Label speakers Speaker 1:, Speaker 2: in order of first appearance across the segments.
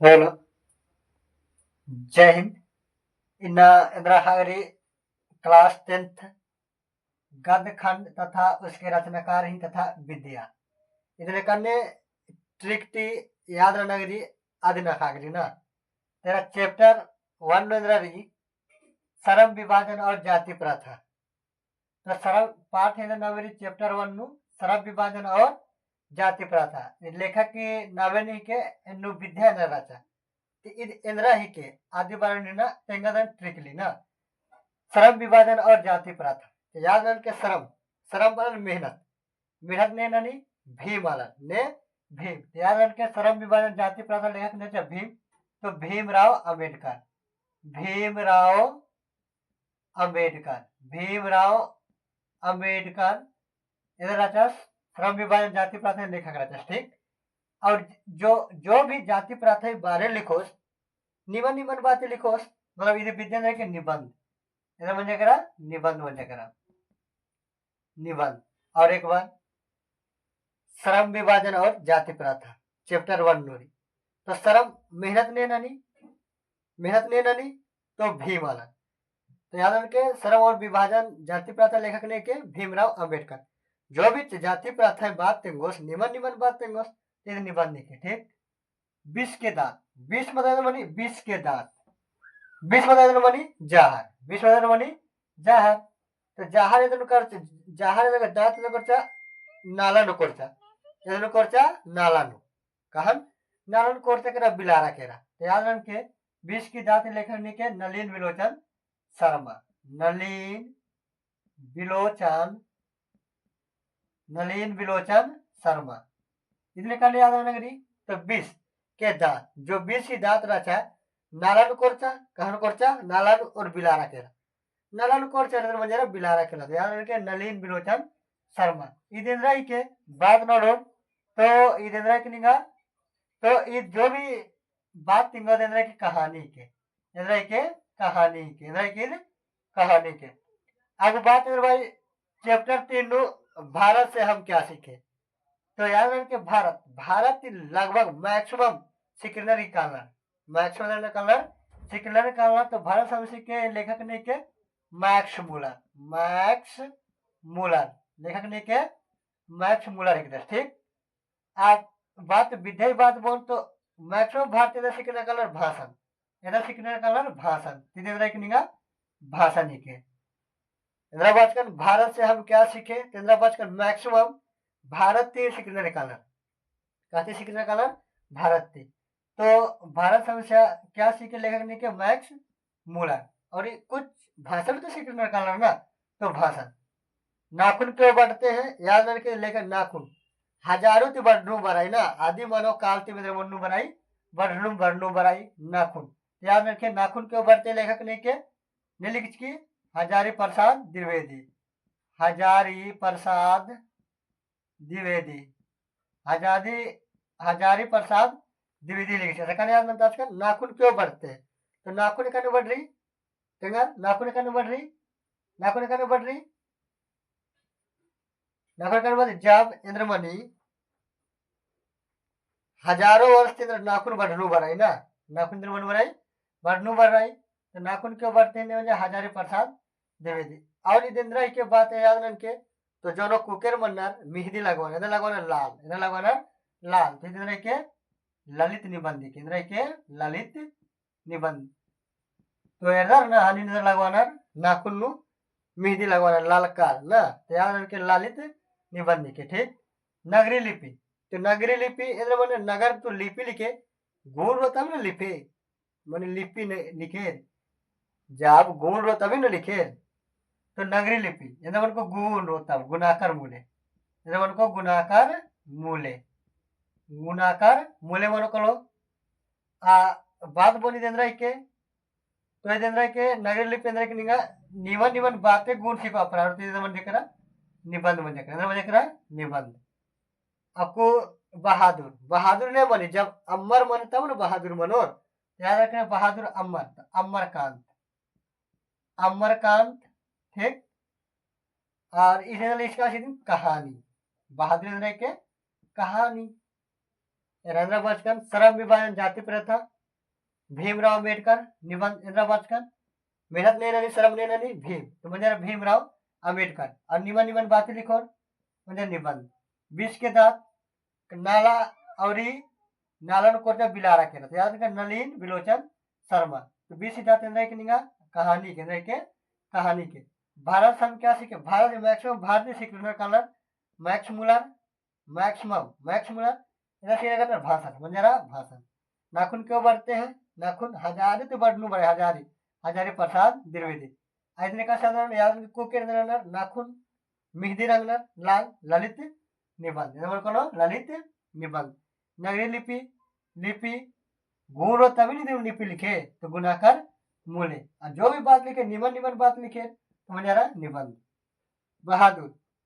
Speaker 1: Hello, जय हिंद। इन्न इंदिरा हमारी क्लास 10th गद्य खंड तथा उसके रचनाकार ही तथा विद्या ಇದನ್ನ ಕನ್ನೆ ट्रिकटी याद रनगरी आदि नखागरी ना तेरा चैप्टर 1 में रही सरम विभाजन और जाति प्रथा। तो सरम पाठ है नवेरी चैप्टर 1 नु सरम विभाजन और जाति प्रथा लेखक की नवेनी के नु विद्या न रचा ಇದು इंद्रा ही के आदि बारणीना तेंगदन ट्रिकली ना श्रम विभाजन और जाति प्रथा याद रन के श्रम श्रम पर मेहनत मेहनत ने ननी भीम आला ने भीम याद रन के श्रम विभाजन जाति प्रथा लेखक ने भीम तो भीमराव अंबेडकर भीमराव अंबेडकर भीमराव अंबेडकर इधर रचा श्रम विभाजन जाति प्रथा लेखक रचा ठीक। और जो भी जाति प्रथा बारे लिखोस निबंध निबंध बातें लिखोस मतलब इधर विद्यालय के निबंध इधर म्हणजे करा निबंध म्हणजे करा निबंध। और एक बार श्रम विभाजन और जाति प्रथा चैप्टर 1 नोरी तो श्रम मेहनत ने ननी तो भीम आला तो याद रखे श्रम और विभाजन जाति प्रथा लेखक ने के भीमराव अंबेडकर जो भी जाति प्रथा बात तेंगोस निबंध निबंध बात तेंगोस ये निबंध लिखे ठीक। 20 के दांत 20 मतलब मनी 20 के दांत 20 मतलब मनी जहार 20 मतलब मनी जहार तो जहार इधर कर जहार इधर दांत इधर करचा नाला नु करचा इधर करचा नाला नु कहन नाला नु करचा करा बिलारा केरा तो याद रन के 20 की दांत लेखन के नलिन विलोचन शर्मा नलिन विलोचन शर्मा इसलिए कल याद आना करी तो 20 के दांत जो 20 की दांत रचा नालानु कोरचा कहन कोरचा नालानु और बिलारा केरा नालानु कोरचा इधर मंजरा बिलारा केला तो याद रखे नलिन विलोचन शर्मा इधर रही के बात नोडो तो इधर रही निगा तो ये जो भी बात तिंगा इधर की कहानी के इधर के कहानी के इधर की कहानी के अब बात इधर भाई चैप्टर 3 भारत से हम क्या सीखे तो याद रखें भारत लगभग मैक्सिमम सिकलर निकालना तो भारत समस्या के लेखक ने के मैक्स मूलर लेखक ने के मैक्स मूलर एक ठीक। आज बात विधेय बात बोल तो मैक्सिमम भारतीय सीखने कलर भाषण इधर सीखने कलर भाषण भाषण ही के इंदिरा बचकर भारत से हम क्या सीखे इंदिरा बचकर मैक्सिमम भारतीय सीखने कलर कहते सीखने कलर भारतीय तो भारत समस्या क्या सीखे लेखक ने के मैक्स मूलर और कुछ भाषा भी तो सीखने कलर ना तो भाषण नाखून क्यों बढ़ते हैं याद रखे लेखक नाखून हजारों ती बढ़नू बढ़ाई ना आदि मानव काल ती मन्नू बढ़ाई बढ़नू बढ़ाई नाखून याद रखे नाखून क्यों बढ़ते लेखक ने के लिख की हजारी प्रसाद द्विवेदी हजारी प्रसाद द्विवेदी लिखे याद म्हणतात नाखून क्यों बढ़ते हैं तो नाखून कने बढ़ रही नाखून कने बढ़ रही जब इंद्रमणि हजारों वर्ष के नाखून बढ़नू बढ़ाई ना नाखून इंद्रमणि बढ़नू बढ़ रही तो नाखून क्यों बढ़ते हैं हजारी प्रसाद द्विवेदी। और इंद्रा के बात है याद के तो जो कुकर मन्नार मेहंदी लगवाना इधर लगवाना लाल तो इधर के ललित निबंध के ललित निबंध तो इधर ना हनी इधर लगवाना नाखून नु मेहंदी लगवाना लाल कार ना तो याद के ललित निबंध के ठीक। नगरी लिपि तो नगरी लिपि इधर मैंने नगर तो लिपि लिखे गुण होता है ना लिपि मैंने लिपि लिखे जब गुण हो तभी ना लिखे तो नगरी लिपि इधर को गुण होता गुणाकार मूले मन कलो बात बोली देंद्रा के तो देंद्रा के नगरी लिपि देंद्रा के निबंध बातें गुण सीखा प्रारूप मन देखरा निबंध मन देखरा निबंध आपको बहादुर ने बोली जब अमर मन तब ना बहादुर मनो याद रखना बहादुर अमरकांत ठीक। और इसे इसका कहानी बहादुर के कहानी इंदिरावाचकन श्रम विभाजन जाति प्रथा भीमराव अम्बेडकर निबंध इंदिरावाचकन मेहनत नहीं रहनी श्रम नहीं रहनी भीम तो म्हणजे भीमराव अम्बेडकर और निबंध निबंध बातें लिखो म्हणजे निबंध विष के दांत नाला और नालन कोटे बिलारा के तो याद रखें नलिन विलोचन शर्मा तो 20 सिद्धार्थ इंद्र के निगा कहानी के कहानी के भारत संघ क्या सीखे भारत मैक्सिमम भारतीय security colour Max Muller maximum इधर भाषण म्हणजे भाषण नाखून क्यों बढ़ते हैं नाखून हजारी तो बढ़नु बड़े हजारी प्रसाद द्विवेदी ऐसे का साधारण याद को के नाखून मेहंदी रंगनर लाल ललित निबंध कोनो ललित निबंध नगरी लिपि गुण और तभी लिपि लिखे तो गुणाकर मूल्य और जो भी बात लिखे निबंध बात लिखे तो म्हणजे निबंध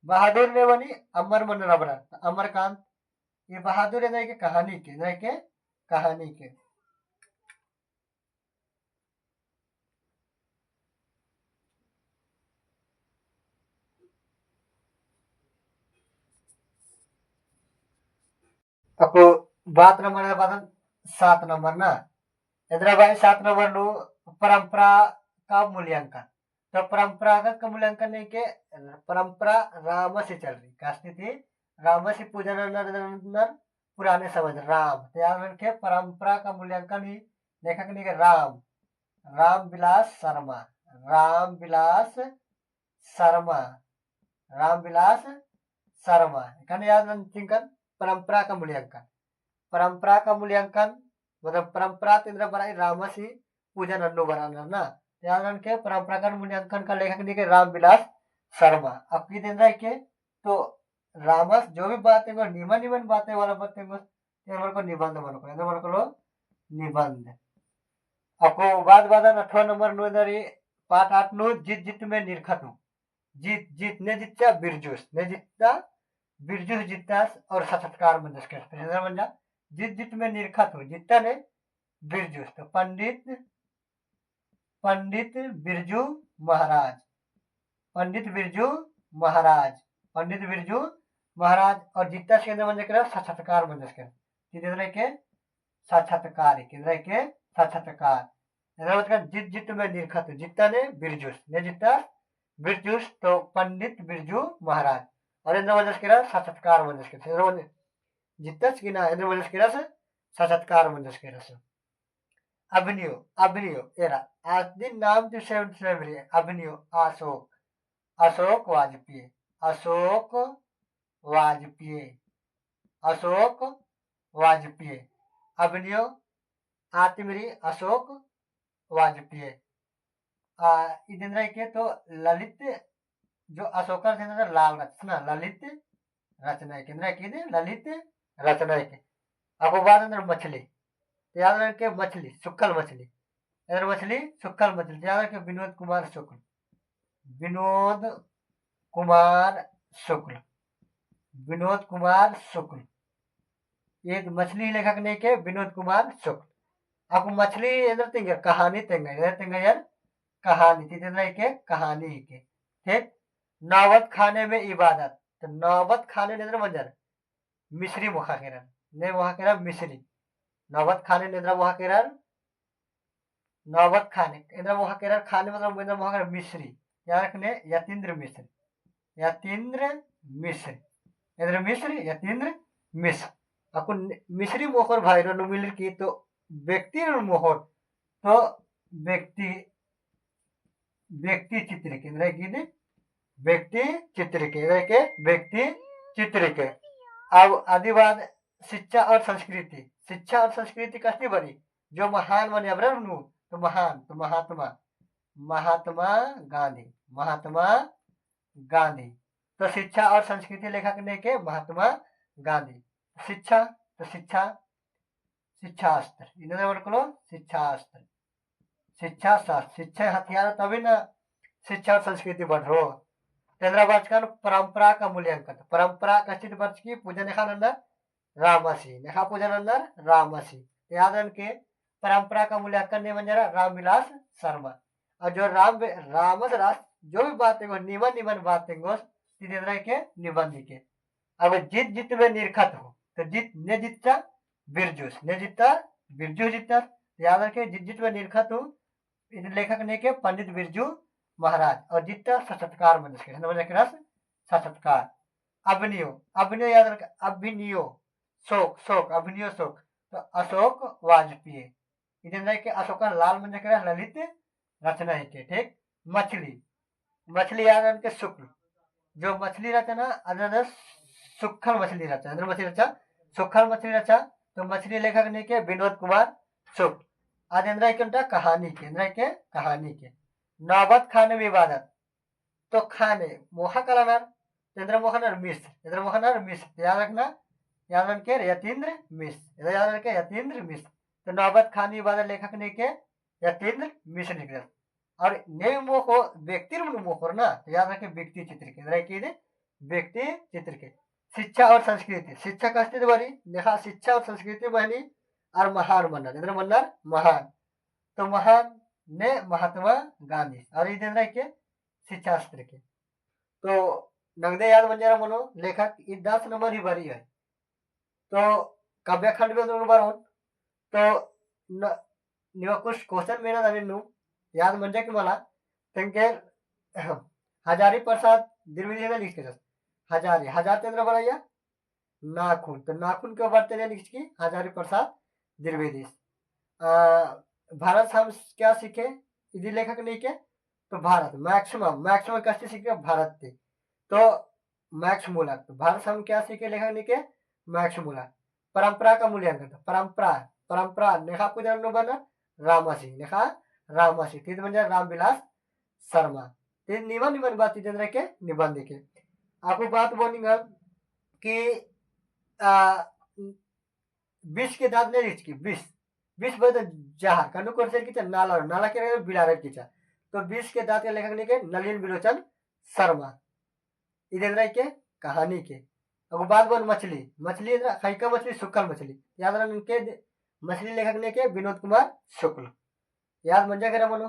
Speaker 1: बहादुर ने बनी अमर मन रबरा अमरकांत ये बहादुर है के कहानी के आपको बात नंबर 7 नंबर ना इधर भाई 7 नंबर नो परंपरा का मूल्यांकन तो परंपरागत का मूल्यांकन नहीं के परंपरा राम से चल रही का स्थिति राम से पूजन पुराने समझ राम तैयार रखे परंपरा का मूल्यांकन ही लेखक नहीं के राम विलास शर्मा कहने याद चिंकन परंपरा का मूल्यांकन मतलब परंपरा इंद्र बराई रामसी पूजन अन्नु बराना ना याद के परंपरा का मूल्यांकन का लेखक नहीं के रामविलास शर्मा अब की दिन के तो रामस जो भी बातें को निबंध बातें वाला बातें को निबंध मन को निबंध आपको बाद 8 नंबर नो इधर पाठ 8 नो जीत में निरखत जीत ने जितना बिरजुस जितना और साक्षात्कार मंजस के जीत में निरखत हो जितना ने बिरजुस तो पंडित बिरजू महाराज और जितना के अंदर मंजस कर साक्षात्कार मंजस के साक्षात्कार जीत में निरखत जितना ने बिरजुस तो पंडित बिरजू महाराज और इंद्र वजस के साक्षात्कार वजस के जितच की ना इंद्र वजस के साक्षात्कार वजस के अभिनयो एरा आज दिन नाम तो सेवन अभिनयो अशोक वाजपेयी अभिनयो आतिमरी अशोक वाजपेयी इधर के तो ललित जो अशोकर थे लाल रचना ललित रचना के अब बाद अंदर मछली याद रखे मछली सुक्कल मछली याद रखे विनोद कुमार शुक्ल ये मछली लेखक ने के विनोद कुमार शुक्ल अब मछली इधर तेंगे कहानी यार कहानी के कहानी के ठीक नौबत खाने में इबादत तो नौबत खाने नेन्द्र मंजर मिश्री मुखा केरन ने वहा केरन मिश्री नौबत खाने नेन्द्र वहा केरन नौबत खाने इंद्र वहा केरन खाने मतलब इंद्र वहा केरन मिश्री यार रखने यतीन्द्र मिश्र आपको मिश्री मोहर भाई रो मिल की तो व्यक्ति मोहर तो व्यक्ति चित्र केंद्र की व्यक्ति चित्र के अब आदिवाद शिक्षा और संस्कृति कसनी बनी जो महान बने अब तो महात्मा गांधी तो शिक्षा और संस्कृति लेखक ने के महात्मा गांधी शिक्षास्त्र शिक्षा हथियार तभी ना शिक्षा और संस्कृति बढ़ रो चंद्रावाच का परंपरा का मूल्यांकन परंपरा कश्चित वर्ष की पूजन रामसी याद के परंपरा का मूल्यांकन ने मंजरा रामविलास शर्मा और जो रामस जो भी बातें निबंध बातें के निबंध के अब जीत में निरखत हो तो जीत बिरजूस ने जितना बिरजू जितना। याद रखे जित में निरखत हूँ लेखक ने के पंडित बिरजू महाराज और जितना सशत्कार मनुष्य रस सशत्कार। अभिनयो अभिनय याद रखे अभिनयो शोक शोक अभिनयो शोक तो अशोक वाजपेयी इधर के अशोका लाल मन ललित रचना है के ठीक। मछली मछली याद रखे शुक्ल जो मछली रचना अदर सुखल मछली रचा अंदर मछली रचा सुखल मछली रचा तो मछली लेखक ने के विनोद कुमार शुक्ल। आज इंद्र के कहानी के इंद्र के कहानी के नौबत खाने विवादत तो खाने मोहा कलानार चंद्रमोहन मिश्र याद रखना याद रखे यतीन्द्र मिश्र याद रखे यतीन्द्र मिश्र तो नौबत खानी विवादत लेखक ने के यतीन्द्र मिश्र निकल। और ने मोह व्यक्ति मोह ना याद रखे व्यक्ति चित्र के व्यक्ति चित्र के। शिक्षा और संस्कृति शिक्षा का अस्तित्व बनी देखा शिक्षा और संस्कृति बनी और महान मन्नर मन्नर महान तो महान ने महात्मा गांधी और इधर के शिक्षा शास्त्र के तो नगदे याद बन जा मनो लेखक 10 नंबर ही भरी है तो काव्य खंड में नंबर तो कुछ क्वेश्चन मेरा नवीन याद म्हणजे की मला त्यांचे हजारी प्रसाद द्विवेदी लिख के हजारी हजार चंद्र बनाया नाखून तो नाखून के ऊपर तेरे लिख की हजारी प्रसाद द्विवेदी। भारत हम क्या सीखे इधर लेखक नहीं के तो भारत मैक्सिमम मैक्सिमम कैसे सीखे भारत थे तो मैक्स मूलक तो भारत हम क्या सीखे लेखक नहीं के मैक्स मूलक। परंपरा का मूल्यांकन परंपरा परंपरा नेखा को जन्म बना रामासी नेखा रामासी तीन म्हणजे रामविलास शर्मा तीन निबंध निबंध बात तीन के निबंध के आपको बात बोलेंगे कि 20 के दांत नहीं की 20 बजे जहार कनु कर की नाला नाला के बिलार की तो 20 के दांत के लेखक ने के नलिन विलोचन शर्मा इधर के कहानी के। अब बात बोल मछली मछली खैका मछली सुखल मछली याद रख के मछली लेखक ने के विनोद कुमार शुक्ल याद मंजा करा मनो